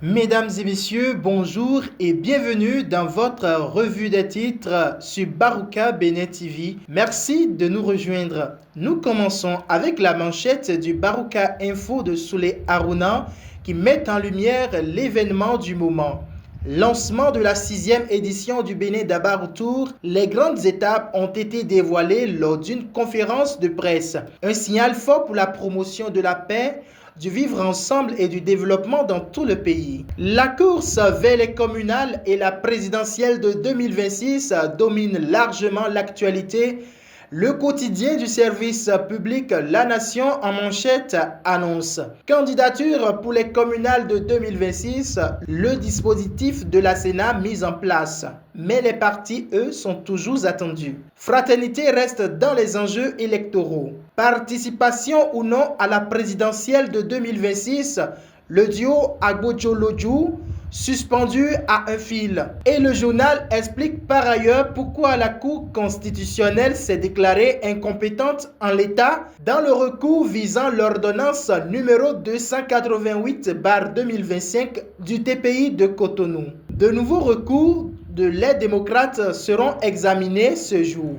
Mesdames et messieurs, bonjour et bienvenue dans votre revue des titres sur Barouka Bénin TV. Merci de nous rejoindre. Nous commençons avec la manchette du Barouka Info de Souley Harouna qui met en lumière l'événement du moment. Lancement de la 6e édition du Bénin Dabar Tour, les grandes étapes ont été dévoilées lors d'une conférence de presse. Un signal fort pour la promotion de la paix, du vivre ensemble et du développement dans tout le pays. La course vers les communales et la présidentielle de 2026 domine largement l'actualité. Le quotidien du service public La Nation en manchette annonce candidature pour les communales de 2026, le dispositif de la Sénat mis en place. Mais les partis, eux, sont toujours attendus. Fraternité reste dans les enjeux électoraux. Participation ou non à la présidentielle de 2026, le duo Agbojo-Lodjou suspendu à un fil. Et le journal explique par ailleurs pourquoi la Cour constitutionnelle s'est déclarée incompétente en l'état dans le recours visant l'ordonnance numéro 288/2025 du TPI de Cotonou. De nouveaux recours de les démocrates seront examinés ce jour.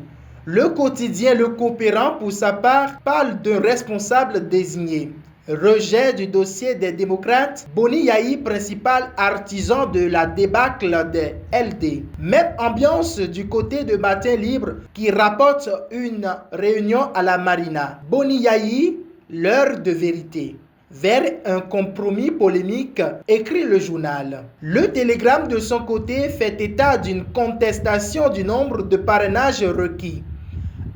Le quotidien Le Coopérant, pour sa part, parle d'un responsable désigné. Rejet du dossier des démocrates, Boni Yahi, principal artisan de la débâcle des LD. Même ambiance du côté de Matin Libre qui rapporte une réunion à la Marina. Boni Yahi, l'heure de vérité. Vers un compromis polémique, écrit le journal. Le Télégramme de son côté fait état d'une contestation du nombre de parrainages requis.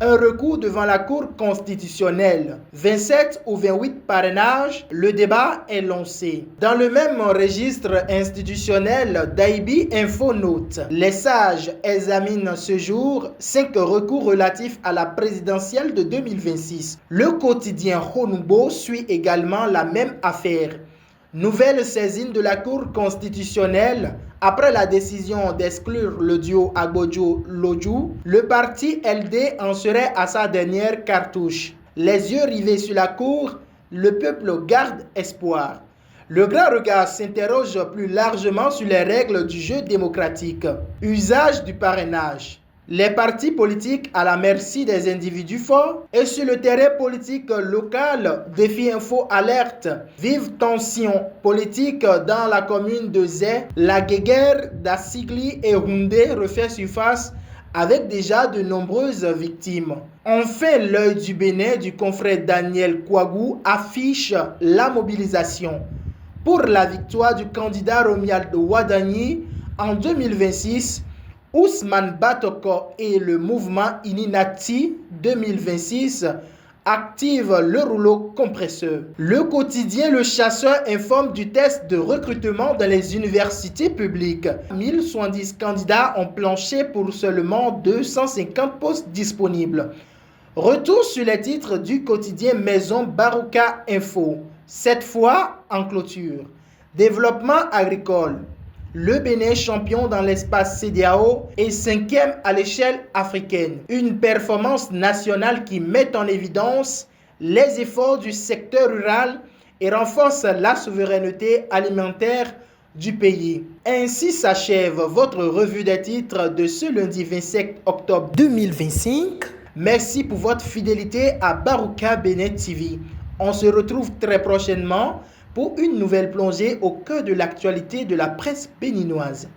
Un recours devant la Cour constitutionnelle. 27 ou 28 parrainages, le débat est lancé. Dans le même registre institutionnel, Daibi Info note. Les sages examinent ce jour 5 recours relatifs à la présidentielle de 2026. Le quotidien Honoubo suit également la même affaire. Nouvelle saisine de la Cour constitutionnelle. Après la décision d'exclure le duo Agbojo-Lodjou, le parti LD en serait à sa dernière cartouche. Les yeux rivés sur la Cour, le peuple garde espoir. Le grand regard s'interroge plus largement sur les règles du jeu démocratique. Usage du parrainage. Les partis politiques à la merci des individus forts et sur le terrain politique local, Défi Info alerte. Vive tension politique dans la commune de Zé. La guéguerre d'Assigli et Houndé refait surface avec déjà de nombreuses victimes. Enfin, l'œil du Bénin du confrère Daniel Kouagou affiche la mobilisation pour la victoire du candidat Romualdo Wadani en 2026. Ousmane Batoko et le mouvement Ininati 2026 activent le rouleau compresseur. Le quotidien Le Chasseur informe du test de recrutement dans les universités publiques. 1070 candidats ont planché pour seulement 250 postes disponibles. Retour sur les titres du quotidien Maison Barouka Info. Cette fois en clôture. Développement agricole. Le Bénin, champion dans l'espace CEDEAO, est 5e à l'échelle africaine. Une performance nationale qui met en évidence les efforts du secteur rural et renforce la souveraineté alimentaire du pays. Ainsi s'achève votre revue des titres de ce lundi 27 octobre 2025. Merci pour votre fidélité à Barouka Bénin TV. On se retrouve très prochainement pour une nouvelle plongée au cœur de l'actualité de la presse béninoise.